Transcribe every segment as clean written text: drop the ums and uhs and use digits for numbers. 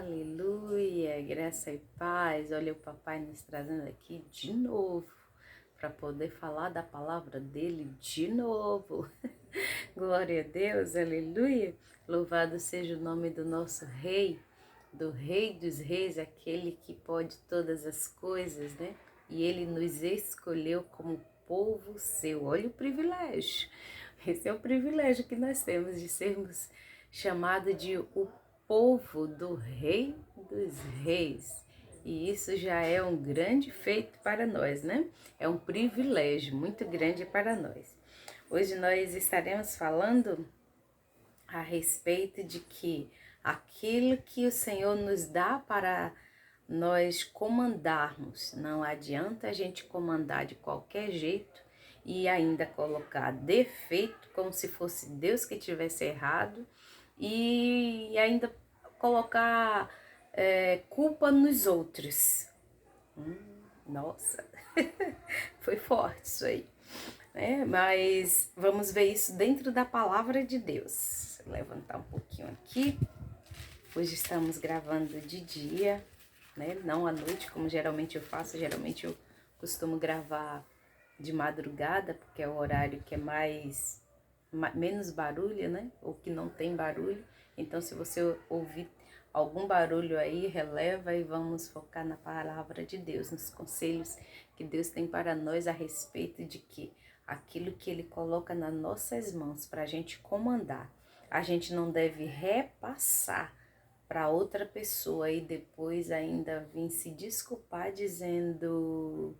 Aleluia, graça e paz. Olha o papai nos trazendo aqui de novo para poder falar da palavra dele de novo. Glória a Deus, aleluia. Louvado seja o nome do nosso rei, do Rei dos Reis, aquele que pode todas as coisas, né? E ele nos escolheu como povo seu. Olha o privilégio. Esse é o privilégio que nós temos de sermos chamados de o povo do Rei dos Reis. E isso já é um grande feito para nós, né? É um privilégio muito grande para nós. Hoje nós estaremos falando a respeito de que aquilo que o Senhor nos dá para nós comandarmos, não adianta a gente comandar de qualquer jeito e ainda colocar defeito, como se fosse Deus que tivesse errado, e ainda colocar culpa nos outros. Nossa, foi forte isso aí, né? Mas vamos ver isso dentro da palavra de Deus. Vou levantar um pouquinho aqui. Hoje estamos gravando de dia, né? Não à noite, como geralmente eu faço. Geralmente eu costumo gravar de madrugada, porque é o horário que é menos barulho, né? Ou que não tem barulho. Então, se você ouvir algum barulho aí, releva e vamos focar na palavra de Deus, nos conselhos que Deus tem para nós a respeito de que aquilo que Ele coloca nas nossas mãos para a gente comandar, a gente não deve repassar para outra pessoa e depois ainda vir se desculpar dizendo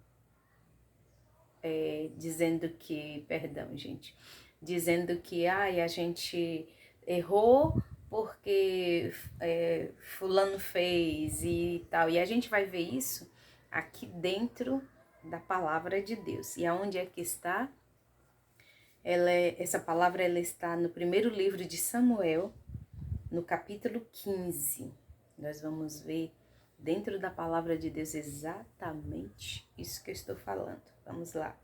que a gente errou porque fulano fez e tal. E a gente vai ver isso aqui dentro da palavra de Deus. E aonde é que está? Essa palavra ela está no primeiro livro de Samuel, no capítulo 15. Nós vamos ver dentro da palavra de Deus exatamente isso que eu estou falando. Vamos lá.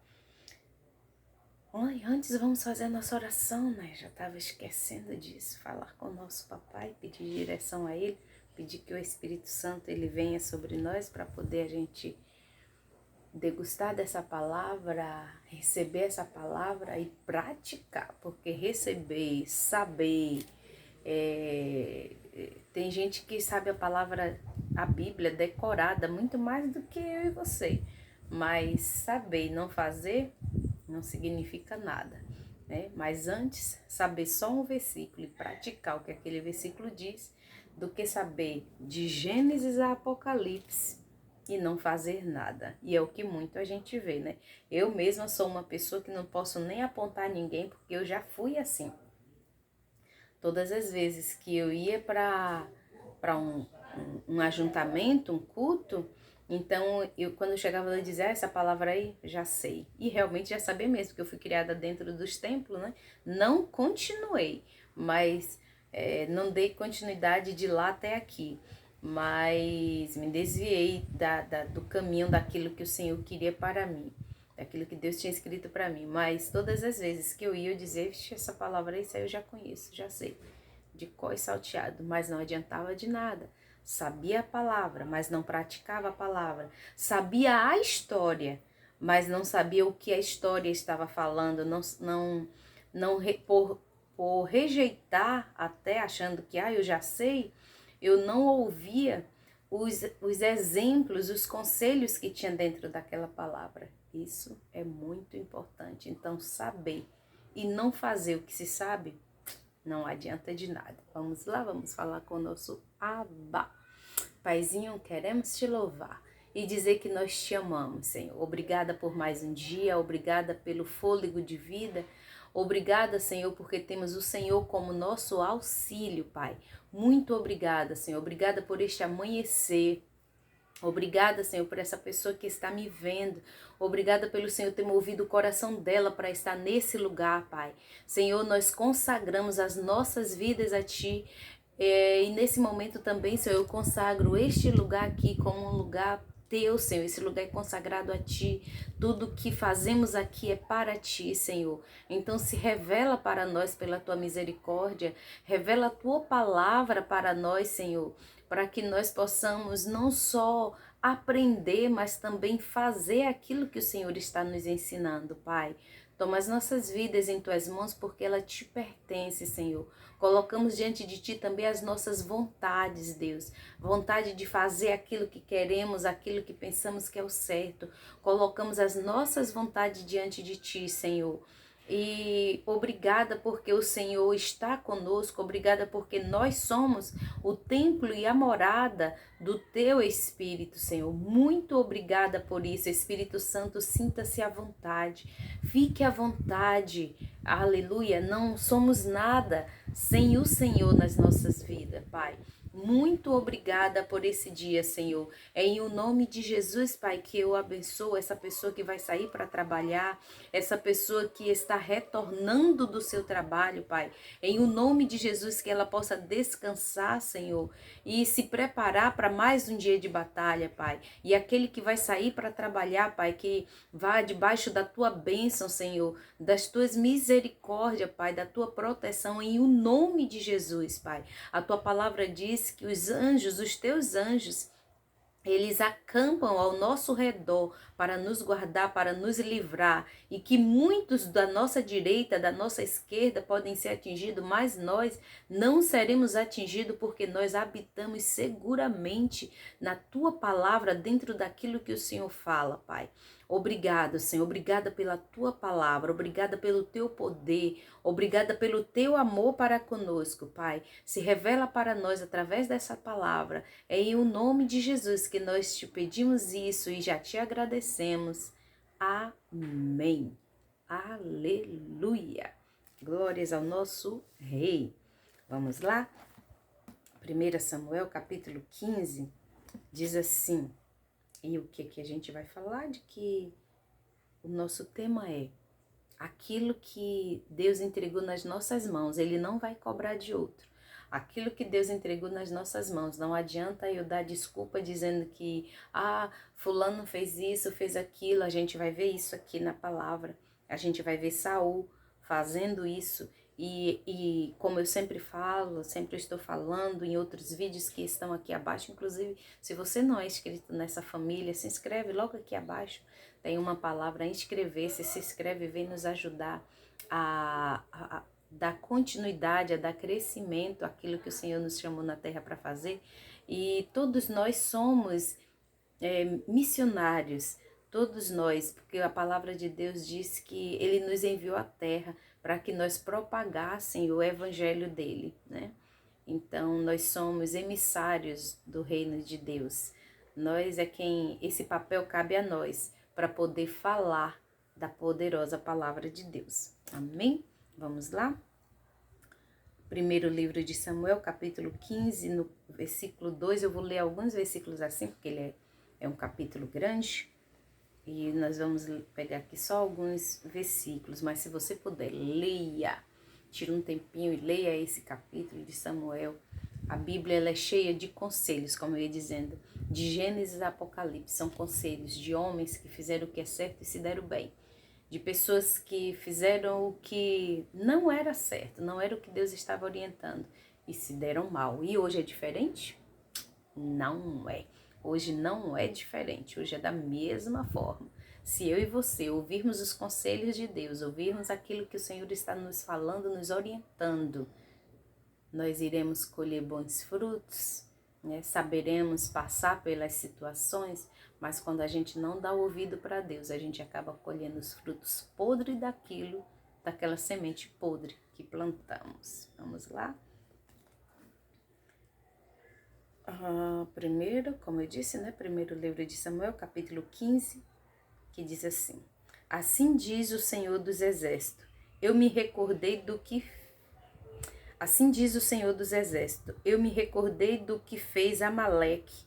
Antes vamos fazer a nossa oração, né? Já estava esquecendo disso. Falar com o nosso papai, pedir direção a ele, pedir que o Espírito Santo ele venha sobre nós para poder a gente degustar dessa palavra, receber essa palavra e praticar. Porque receber, saber... tem gente que sabe a palavra, a Bíblia decorada muito mais do que eu e você. Mas saber e não fazer não significa nada, né? Mas antes, saber só um versículo e praticar o que aquele versículo diz, do que saber de Gênesis a Apocalipse e não fazer nada. E é o que muito a gente vê, né? Eu mesma sou uma pessoa que não posso nem apontar ninguém, porque eu já fui assim. Todas as vezes que eu ia para um ajuntamento, um culto, então quando eu chegava lá eu dizia, essa palavra aí, já sei. E realmente já sabia mesmo, porque eu fui criada dentro dos templos, né? Não continuei, mas não dei continuidade de lá até aqui. Mas me desviei do caminho daquilo que o Senhor queria para mim, daquilo que Deus tinha escrito para mim. Mas todas as vezes que eu ia, eu dizia, essa palavra aí, isso aí eu já conheço, já sei, de cor e salteado, mas não adiantava de nada. Sabia a palavra, mas não praticava a palavra. Sabia a história, mas não sabia o que a história estava falando. Por rejeitar, até achando que eu já sei, eu não ouvia os exemplos, os conselhos que tinha dentro daquela palavra. Isso é muito importante. Então, saber e não fazer o que se sabe, não adianta de nada. Vamos lá, vamos falar com o nosso Abba. Paizinho, queremos te louvar e dizer que nós te amamos, Senhor. Obrigada por mais um dia, obrigada pelo fôlego de vida. Obrigada, Senhor, porque temos o Senhor como nosso auxílio, Pai. Muito obrigada, Senhor. Obrigada por este amanhecer. Obrigada, Senhor, por essa pessoa que está me vendo. Obrigada pelo Senhor ter movido o coração dela para estar nesse lugar, Pai. Senhor, nós consagramos as nossas vidas a Ti. E nesse momento também, Senhor, eu consagro este lugar aqui como um lugar Teu, Senhor. Esse lugar é consagrado a Ti. Tudo que fazemos aqui é para Ti, Senhor. Então se revela para nós pela Tua misericórdia. Revela a Tua palavra para nós, Senhor. para que nós possamos não só aprender, mas também fazer aquilo que o Senhor está nos ensinando, Pai. Toma as nossas vidas em Tuas mãos, porque ela te pertence, Senhor. Colocamos diante de Ti também as nossas vontades, Deus. Vontade de fazer aquilo que queremos, aquilo que pensamos que é o certo. Colocamos as nossas vontades diante de Ti, Senhor. E obrigada porque o Senhor está conosco, obrigada porque nós somos o templo e a morada do Teu Espírito, Senhor. Muito obrigada por isso, Espírito Santo, sinta-se à vontade, fique à vontade, aleluia. Não somos nada sem o Senhor nas nossas vidas, Pai. Muito obrigada por esse dia, Senhor. É em o nome de Jesus, Pai, que eu abençoo essa pessoa que vai sair para trabalhar, essa pessoa que está retornando do seu trabalho, Pai. É em o nome de Jesus, que ela possa descansar, Senhor, e se preparar para mais um dia de batalha, Pai. E aquele que vai sair para trabalhar, Pai, que vá debaixo da Tua bênção, Senhor, das Tuas misericórdias, Pai, da Tua proteção, em o nome de Jesus, Pai. A Tua palavra diz que os anjos, os Teus anjos, eles acampam ao nosso redor para nos guardar, para nos livrar, e que muitos da nossa direita, da nossa esquerda podem ser atingidos, mas nós não seremos atingidos porque nós habitamos seguramente na Tua palavra, dentro daquilo que o Senhor fala, Pai. Obrigado, Senhor, obrigada pela Tua palavra, obrigada pelo Teu poder, obrigada pelo Teu amor para conosco, Pai. Se revela para nós através dessa palavra. É em o nome de Jesus que nós te pedimos isso e já te agradecemos. Amém. Aleluia. Glórias ao nosso Rei. Vamos lá? 1 Samuel, capítulo 15, diz assim. E o que a gente vai falar? De que o nosso tema é aquilo que Deus entregou nas nossas mãos, Ele não vai cobrar de outro. Aquilo que Deus entregou nas nossas mãos, não adianta eu dar desculpa dizendo que fulano fez isso, fez aquilo. A gente vai ver isso aqui na palavra, a gente vai ver Saul fazendo isso. E como eu sempre falo, sempre estou falando em outros vídeos que estão aqui abaixo, inclusive, se você não é inscrito nessa família, se inscreve logo aqui abaixo, tem uma palavra inscrever-se, se inscreve e vem nos ajudar a dar continuidade, a dar crescimento àquilo que o Senhor nos chamou na terra para fazer. E todos nós somos missionários, todos nós, porque a palavra de Deus diz que Ele nos enviou à terra para que nós propagassem o evangelho dele, né? Então, nós somos emissários do reino de Deus. Nós é quem, esse papel cabe a nós, para poder falar da poderosa palavra de Deus. Amém? Vamos lá? Primeiro livro de Samuel, capítulo 15, no versículo 2, eu vou ler alguns versículos assim, porque ele é um capítulo grande. E nós vamos pegar aqui só alguns versículos, mas se você puder, leia, tira um tempinho e leia esse capítulo de Samuel. A Bíblia ela é cheia de conselhos, como eu ia dizendo, de Gênesis a Apocalipse. São conselhos de homens que fizeram o que é certo e se deram bem. De pessoas que fizeram o que não era certo, não era o que Deus estava orientando e se deram mal. E hoje é diferente? Não é. Hoje não é diferente, hoje é da mesma forma. Se eu e você ouvirmos os conselhos de Deus, ouvirmos aquilo que o Senhor está nos falando, nos orientando, nós iremos colher bons frutos, né? Saberemos passar pelas situações, mas quando a gente não dá ouvido para Deus, a gente acaba colhendo os frutos podres daquela semente podre que plantamos. Vamos lá? Primeiro, como eu disse, né? Primeiro livro de Samuel, capítulo 15, que diz assim: Assim diz o Senhor dos Exércitos, eu me recordei do que... Assim diz o Senhor dos Exércitos, eu me recordei do que fez Amaleque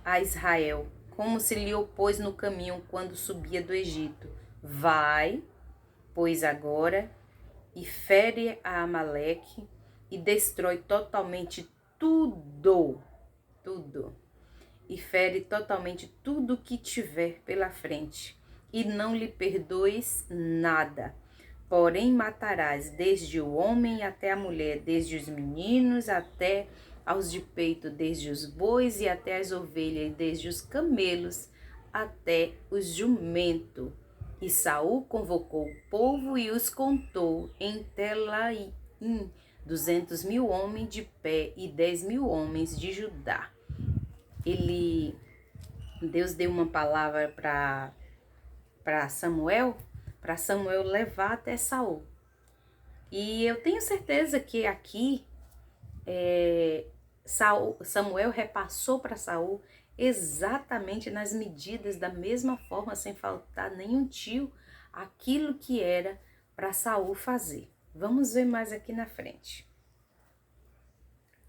a Israel, como se lhe opôs no caminho quando subia do Egito. Vai, pois agora, e fere a Amaleque e destrói totalmente tudo, e fere totalmente tudo que tiver pela frente, e não lhe perdoes nada. Porém matarás desde o homem até a mulher, desde os meninos até aos de peito, desde os bois e até as ovelhas, desde os camelos até os jumentos. E Saul convocou o povo e os contou em Telaim, 200.000 homens de pé e 10.000 homens de Judá. Deus deu uma palavra para Samuel levar até Saul. E eu tenho certeza que aqui Samuel repassou para Saul exatamente nas medidas, da mesma forma, sem faltar nenhum tio, aquilo que era para Saul fazer. Vamos ver mais aqui na frente.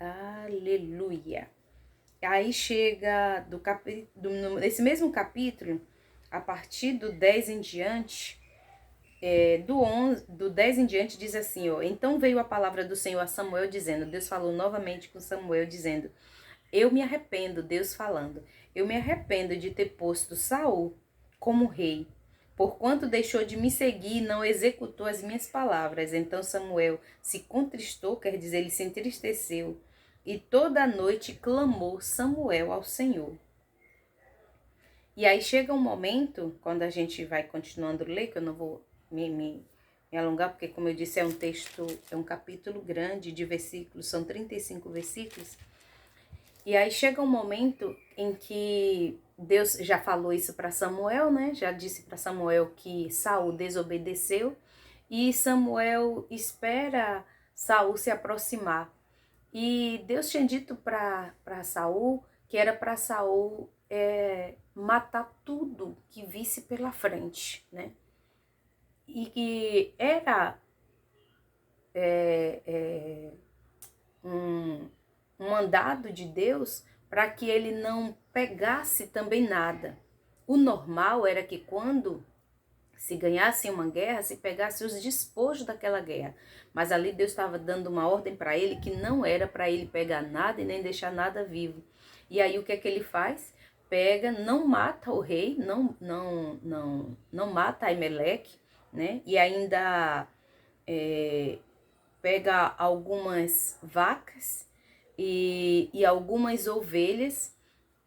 Aleluia! Aí chega nesse mesmo capítulo, a partir do 10 em diante, do 10 em diante diz assim, ó: então veio a palavra do Senhor a Samuel dizendo, Deus falou novamente com Samuel dizendo, eu me arrependo, Deus falando, eu me arrependo de ter posto Saul como rei, porquanto deixou de me seguir e não executou as minhas palavras. Então Samuel se contristou, quer dizer, ele se entristeceu, e toda a noite clamou Samuel ao Senhor. E aí chega um momento, quando a gente vai continuando a ler, que eu não vou me alongar, porque como eu disse, é um capítulo grande de versículos, são 35 versículos. E aí chega um momento em que Deus já falou isso para Samuel, né? Já disse para Samuel que Saul desobedeceu e Samuel espera Saul se aproximar. E Deus tinha dito para Saul que era para Saul matar tudo que visse pela frente, né? E que era um mandado de Deus para que ele não pegasse também nada. O normal era que quando se ganhasse uma guerra, se pegasse os despojos daquela guerra. Mas ali Deus estava dando uma ordem para ele que não era para ele pegar nada e nem deixar nada vivo. E aí o que é que ele faz? Pega, não mata o rei, não mata Aimeleque, né? E ainda pega algumas vacas e algumas ovelhas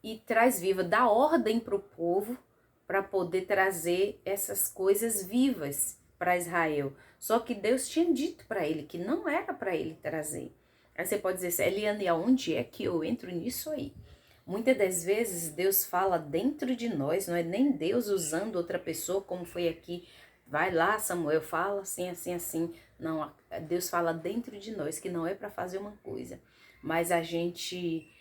e traz viva, dá ordem para o povo para poder trazer essas coisas vivas para Israel. Só que Deus tinha dito para ele que não era para ele trazer. Aí você pode dizer, Eliane, aonde é que eu entro nisso aí? Muitas das vezes Deus fala dentro de nós, não é nem Deus usando outra pessoa, como foi aqui. Vai lá, Samuel, fala assim, assim, assim. Não, Deus fala dentro de nós que não é para fazer uma coisa, mas a gente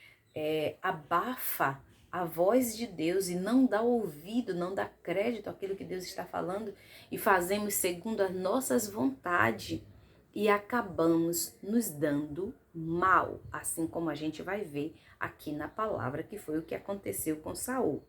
abafa a voz de Deus e não dá ouvido, não dá crédito àquilo que Deus está falando e fazemos segundo as nossas vontades e acabamos nos dando mal, assim como a gente vai ver aqui na palavra, que foi o que aconteceu com Saul.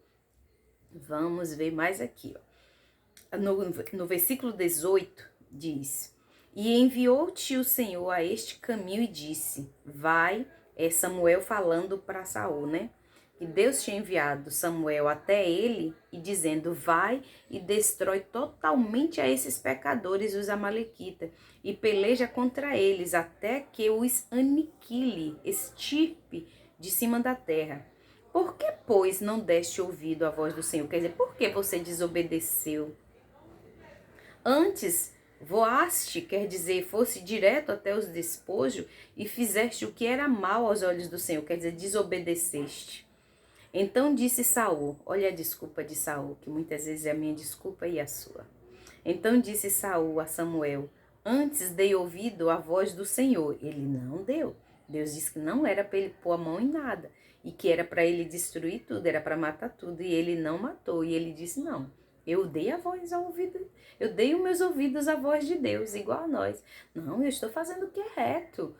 Vamos ver mais aqui, ó. No versículo 18 diz: e enviou-te o Senhor a este caminho e disse, vai, Samuel falando para Saul, né? Que Deus tinha enviado Samuel até ele e dizendo, vai e destrói totalmente a esses pecadores, os amalequitas, e peleja contra eles até que os aniquile, extirpe de cima da terra. Por que, pois, não deste ouvido à voz do Senhor? Quer dizer, por que você desobedeceu? Antes voaste, quer dizer, fosse direto até os despojos e fizeste o que era mal aos olhos do Senhor, quer dizer, desobedeceste. Então disse Saul, olha a desculpa de Saul, que muitas vezes é a minha desculpa e a sua. Então disse Saul a Samuel, antes dei ouvido à voz do Senhor. Ele não deu. Deus disse que não era para ele pôr a mão em nada e que era para ele destruir tudo, era para matar tudo, e ele não matou. E ele disse, não, eu dei a voz ao ouvido, eu dei os meus ouvidos à voz de Deus, igual a nós. Não, eu estou fazendo o que é reto,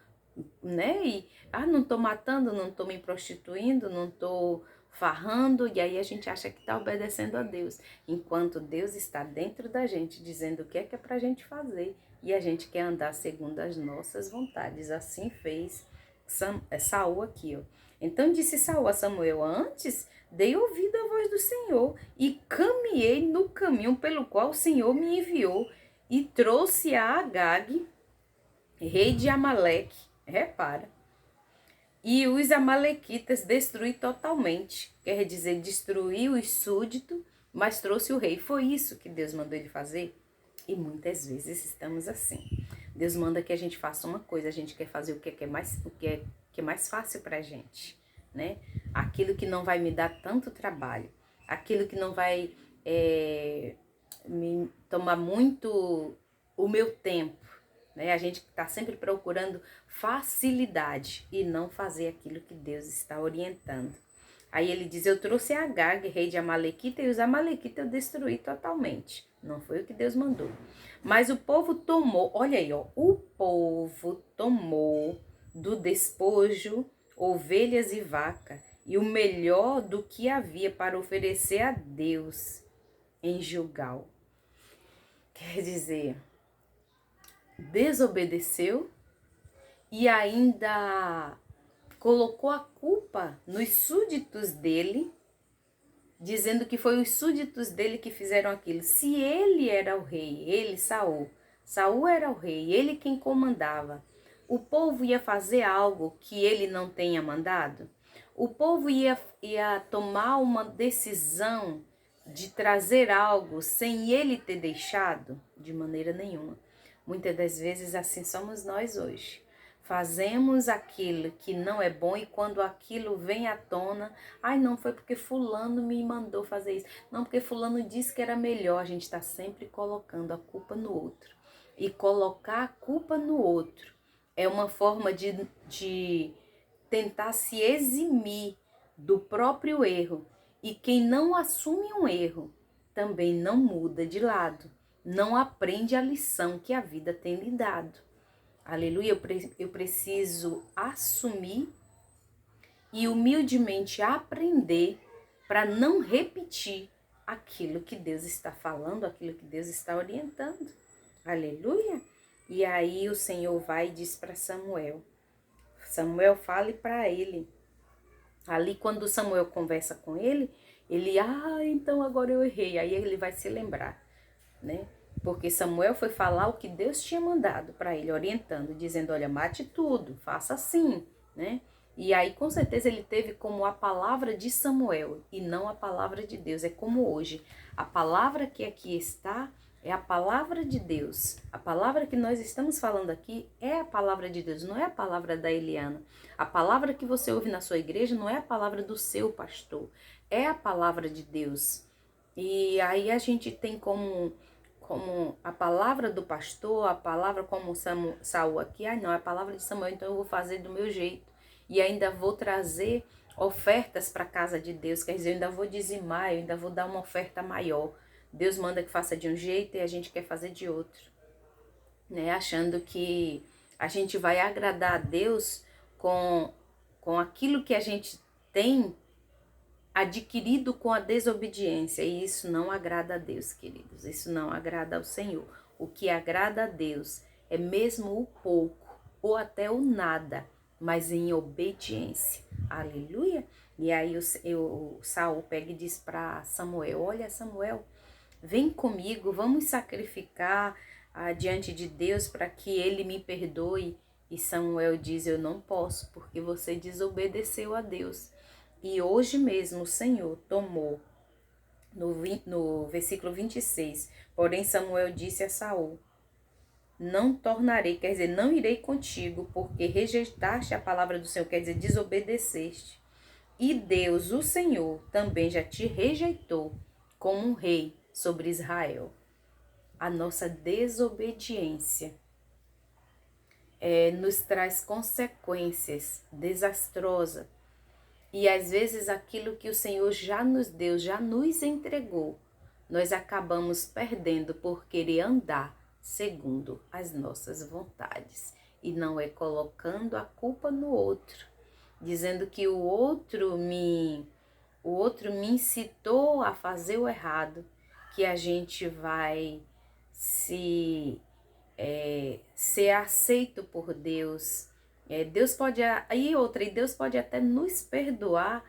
né? E, não estou matando, não estou me prostituindo, não estou farrando, e aí a gente acha que está obedecendo a Deus, enquanto Deus está dentro da gente, dizendo o que é pra gente fazer, e a gente quer andar segundo as nossas vontades. Assim fez Saul aqui, ó. Então disse Saul a Samuel, antes dei ouvido à voz do Senhor e caminhei no caminho pelo qual o Senhor me enviou e trouxe a Agag, rei de Amaleque, repara, e os amalequitas destruir totalmente. Quer dizer, destruiu os súditos, mas trouxe o rei. Foi isso que Deus mandou ele fazer? E muitas vezes estamos assim. Deus manda que a gente faça uma coisa, a gente quer fazer o que é mais fácil pra gente, né? Aquilo que não vai me dar tanto trabalho, aquilo que não vai me tomar muito o meu tempo, né? A gente está sempre procurando facilidade e não fazer aquilo que Deus está orientando. Aí ele diz, eu trouxe Agag, rei de Amalequita, e os Amalequitas eu destruí totalmente. Não foi o que Deus mandou. Mas o povo tomou, olha aí, ó, o povo tomou do despojo ovelhas e vaca, e o melhor do que havia para oferecer a Deus em Gilgal. Quer dizer, desobedeceu e ainda colocou a culpa nos súditos dele, dizendo que foi os súditos dele que fizeram aquilo. Se ele era o rei, ele, Saul era o rei, ele quem comandava, o povo ia fazer algo que ele não tenha mandado? O povo ia tomar uma decisão de trazer algo sem ele ter deixado? De maneira nenhuma. Muitas das vezes assim somos nós hoje. Fazemos aquilo que não é bom e quando aquilo vem à tona, ai não, foi porque fulano me mandou fazer isso, não, porque fulano disse que era melhor. A gente está sempre colocando a culpa no outro. E colocar a culpa no outro é uma forma de tentar se eximir do próprio erro. E quem não assume um erro também não muda de lado, não aprende a lição que a vida tem lhe dado. Aleluia, eu preciso assumir e humildemente aprender para não repetir aquilo que Deus está falando, aquilo que Deus está orientando. Aleluia. E aí o Senhor vai e diz para Samuel. Samuel fale para ele. Ali quando Samuel conversa com ele, então agora eu errei. Aí ele vai se lembrar, né? Porque Samuel foi falar o que Deus tinha mandado para ele, orientando, dizendo, olha, mate tudo, faça assim, né? E aí, com certeza, ele teve como a palavra de Samuel e não a palavra de Deus. É como hoje. A palavra que aqui está é a palavra de Deus. A palavra que nós estamos falando aqui é a palavra de Deus, não é a palavra da Eliana. A palavra que você ouve na sua igreja não é a palavra do seu pastor, é a palavra de Deus. E aí a gente tem como a palavra do pastor, a palavra como Saul aqui, não, é a palavra de Samuel, então eu vou fazer do meu jeito. E ainda vou trazer ofertas para a casa de Deus, quer dizer, eu ainda vou dizimar, eu ainda vou dar uma oferta maior. Deus manda que faça de um jeito e a gente quer fazer de outro, né? Achando que a gente vai agradar a Deus com aquilo que a gente tem adquirido com a desobediência, e isso não agrada a Deus, queridos, isso não agrada ao Senhor. O que agrada a Deus é mesmo o pouco ou até o nada, mas em obediência. Aleluia! E aí o Saul pega e diz para Samuel, olha Samuel, vem comigo, vamos sacrificar diante de Deus para que ele me perdoe. E Samuel diz, eu não posso, porque você desobedeceu a Deus. E hoje mesmo o Senhor tomou, no versículo 26, porém Samuel disse a Saul, não tornarei, quer dizer, não irei contigo, porque rejeitaste a palavra do Senhor, quer dizer, desobedeceste. E Deus, o Senhor, também já te rejeitou como um rei sobre Israel. A nossa desobediência nos traz consequências desastrosas. E às vezes aquilo que o Senhor já nos deu, já nos entregou, nós acabamos perdendo por querer andar segundo as nossas vontades. E não é colocando a culpa no outro, dizendo que o outro me incitou a fazer o errado, que a gente vai ser aceito por Deus. Deus pode até nos perdoar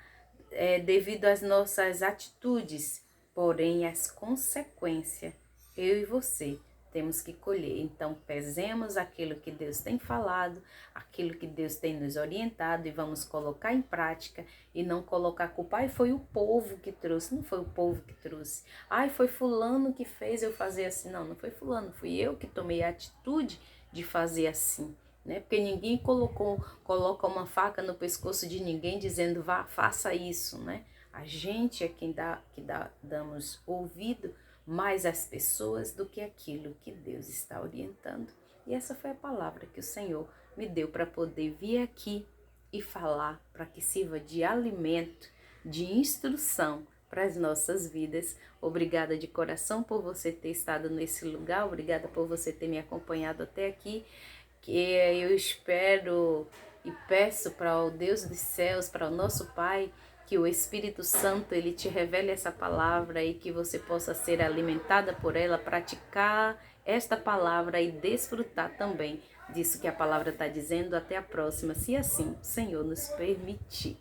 devido às nossas atitudes, porém as consequências, eu e você temos que colher. Então, pesemos aquilo que Deus tem falado, aquilo que Deus tem nos orientado e vamos colocar em prática e não colocar a culpa. Ai, foi o povo que trouxe. Não foi o povo que trouxe. Ai, foi fulano que fez eu fazer assim. Não, não foi fulano, fui eu que tomei a atitude de fazer assim. Né? Porque ninguém coloca uma faca no pescoço de ninguém dizendo, vá, faça isso, né? A gente é quem damos ouvido mais às pessoas do que aquilo que Deus está orientando. E essa foi a palavra que o Senhor me deu para poder vir aqui e falar, para que sirva de alimento, de instrução para as nossas vidas. Obrigada de coração por você ter estado nesse lugar, obrigada por você ter me acompanhado até aqui, que eu espero e peço para o Deus dos céus, para o nosso Pai, que o Espírito Santo ele te revele essa palavra e que você possa ser alimentada por ela, praticar esta palavra e desfrutar também disso que a palavra está dizendo. Até a próxima, se assim o Senhor nos permitir.